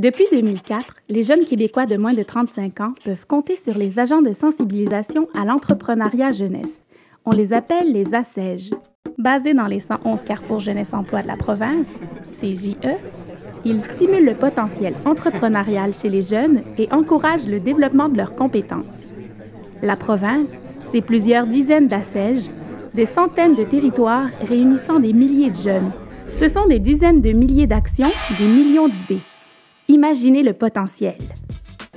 Depuis 2004, les jeunes Québécois de moins de 35 ans peuvent compter sur les agents de sensibilisation à l'entrepreneuriat jeunesse. On les appelle les ASEJ. Basés dans les 111 carrefours Jeunesse Emploi de la province, CJE, ils stimulent le potentiel entrepreneurial chez les jeunes et encouragent le développement de leurs compétences. La province, c'est plusieurs dizaines d'ASEJ, des centaines de territoires réunissant des milliers de jeunes. Ce sont des dizaines de milliers d'actions, des millions d'idées. Imaginez le potentiel.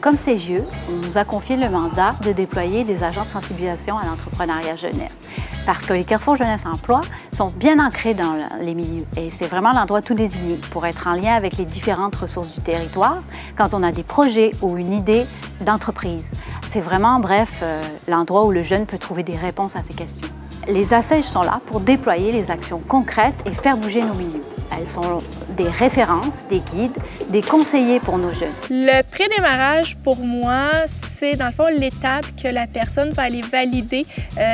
Comme CJE, on nous a confié le mandat de déployer des agents de sensibilisation à l'entrepreneuriat jeunesse. Parce que les carrefours Jeunesse Emploi sont bien ancrés dans les milieux et c'est vraiment l'endroit tout désigné pour être en lien avec les différentes ressources du territoire quand on a des projets ou une idée d'entreprise. C'est vraiment, bref, l'endroit où le jeune peut trouver des réponses à ses questions. Les ASEJ sont là pour déployer les actions concrètes et faire bouger nos milieux. Elles sont des références, des guides, des conseillers pour nos jeunes. Le prédémarrage, pour moi, c'est dans le fond l'étape que la personne va aller valider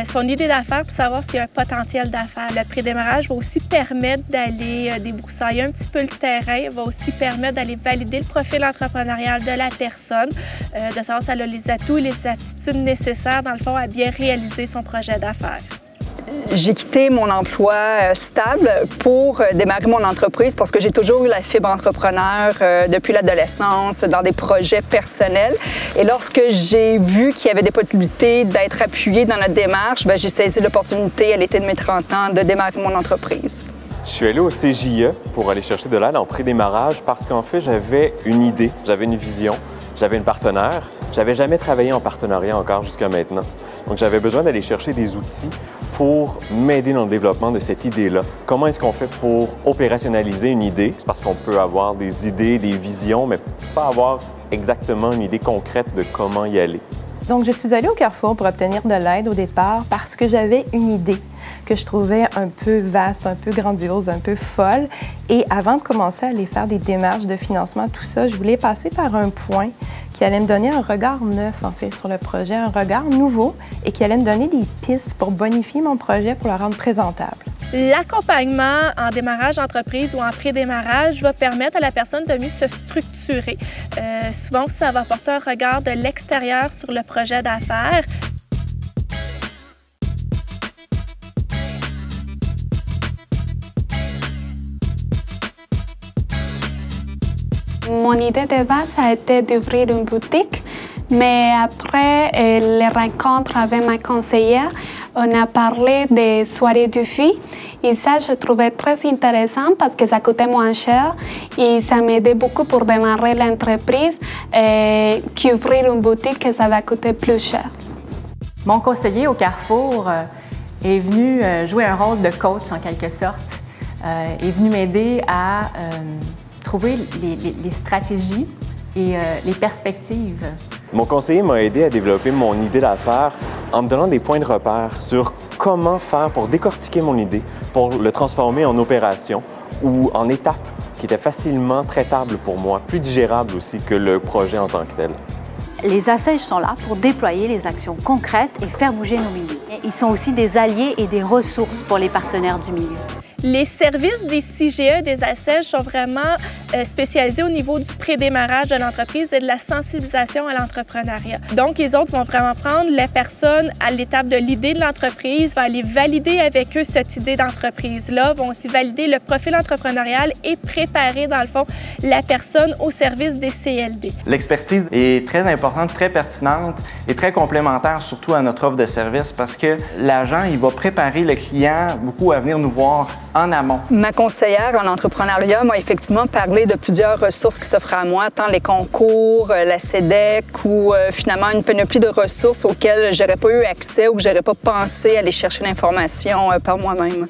son idée d'affaires pour savoir s'il y a un potentiel d'affaires. Le prédémarrage va aussi permettre d'aller débroussailler un petit peu le terrain, va aussi permettre d'aller valider le profil entrepreneurial de la personne, de savoir si elle a les atouts et les attitudes nécessaires, dans le fond, à bien réaliser son projet d'affaires. J'ai quitté mon emploi stable pour démarrer mon entreprise parce que j'ai toujours eu la fibre entrepreneur depuis l'adolescence, dans des projets personnels. Et lorsque j'ai vu qu'il y avait des possibilités d'être appuyée dans notre démarche, j'ai saisi l'opportunité à l'été de mes 30 ans de démarrer mon entreprise. Je suis allé au CJE pour aller chercher de l'aide en prédémarrage parce qu'en fait, j'avais une idée, j'avais une vision, j'avais une partenaire. J'avais jamais travaillé en partenariat encore jusqu'à maintenant. Donc, j'avais besoin d'aller chercher des outils pour m'aider dans le développement de cette idée-là. Comment est-ce qu'on fait pour opérationnaliser une idée? C'est parce qu'on peut avoir des idées, des visions, mais pas avoir exactement une idée concrète de comment y aller. Donc, je suis allée au Carrefour pour obtenir de l'aide au départ parce que j'avais une idée que je trouvais un peu vaste, un peu grandiose, un peu folle. Et avant de commencer à aller faire des démarches de financement, tout ça, je voulais passer par un point qui allait me donner un regard neuf, en fait, sur le projet, un regard nouveau et qui allait me donner des pistes pour bonifier mon projet, pour le rendre présentable. L'accompagnement en démarrage d'entreprise ou en pré-démarrage va permettre à la personne de mieux se structurer. Souvent, ça va apporter un regard de l'extérieur sur le projet d'affaires. Mon idée de base a été d'ouvrir une boutique, mais après les rencontres avec ma conseillère, on a parlé des soirées du filles. Et ça, je trouvais très intéressant parce que ça coûtait moins cher et ça m'aidait beaucoup pour démarrer l'entreprise qu'ouvrir une boutique que ça va coûter plus cher. Mon conseiller au Carrefour est venu jouer un rôle de coach en quelque sorte, est venu m'aider à trouver les stratégies et les perspectives. Mon conseiller m'a aidé à développer mon idée d'affaires en me donnant des points de repère sur comment faire pour décortiquer mon idée, pour le transformer en opération ou en étapes qui étaient facilement traitables pour moi, plus digérables aussi que le projet en tant que tel. Les ASEJ sont là pour déployer les actions concrètes et faire bouger nos milieux. Ils sont aussi des alliés et des ressources pour les partenaires du milieu. Les services des CJE, des ASEJ sont vraiment spécialisés au niveau du prédémarrage de l'entreprise et de la sensibilisation à l'entrepreneuriat. Donc, les autres vont vraiment prendre les personnes à l'étape de l'idée de l'entreprise, vont aller valider avec eux cette idée d'entreprise-là, vont aussi valider le profil entrepreneurial et préparer, dans le fond, la personne au service des CLD. L'expertise est très importante, très pertinente et très complémentaire, surtout à notre offre de service, parce que l'agent, il va préparer le client beaucoup à venir nous voir en amont. Ma conseillère en entrepreneuriat m'a effectivement parlé de plusieurs ressources qui s'offrent à moi, tant les concours, la CEDEC ou finalement une panoplie de ressources auxquelles j'aurais pas eu accès ou que j'aurais pas pensé aller chercher l'information par moi-même.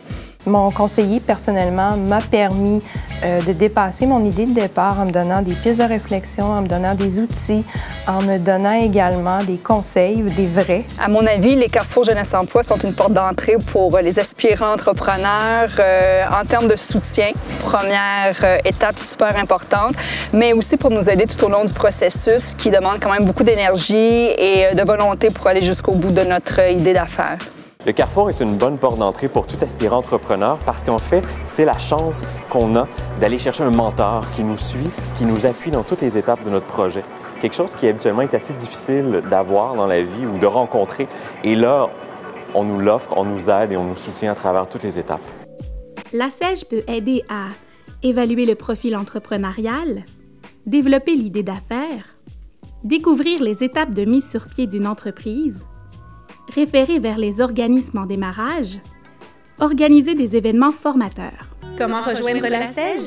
Mon conseiller, personnellement, m'a permis de dépasser mon idée de départ en me donnant des pistes de réflexion, en me donnant des outils, en me donnant également des conseils, des vrais. À mon avis, les Carrefours Jeunesse Emploi sont une porte d'entrée pour les aspirants entrepreneurs en termes de soutien. Première étape super importante, mais aussi pour nous aider tout au long du processus qui demande quand même beaucoup d'énergie et de volonté pour aller jusqu'au bout de notre idée d'affaires. Le Carrefour est une bonne porte d'entrée pour tout aspirant entrepreneur parce qu'en fait, c'est la chance qu'on a d'aller chercher un mentor qui nous suit, qui nous appuie dans toutes les étapes de notre projet. Quelque chose qui habituellement est assez difficile d'avoir dans la vie ou de rencontrer. Et là, on nous l'offre, on nous aide et on nous soutient à travers toutes les étapes. L'ASEJ peut aider à évaluer le profil entrepreneurial, développer l'idée d'affaires, découvrir les étapes de mise sur pied d'une entreprise, référer vers les organismes en démarrage, organiser des événements formateurs. Comment rejoindre l'ASEJ?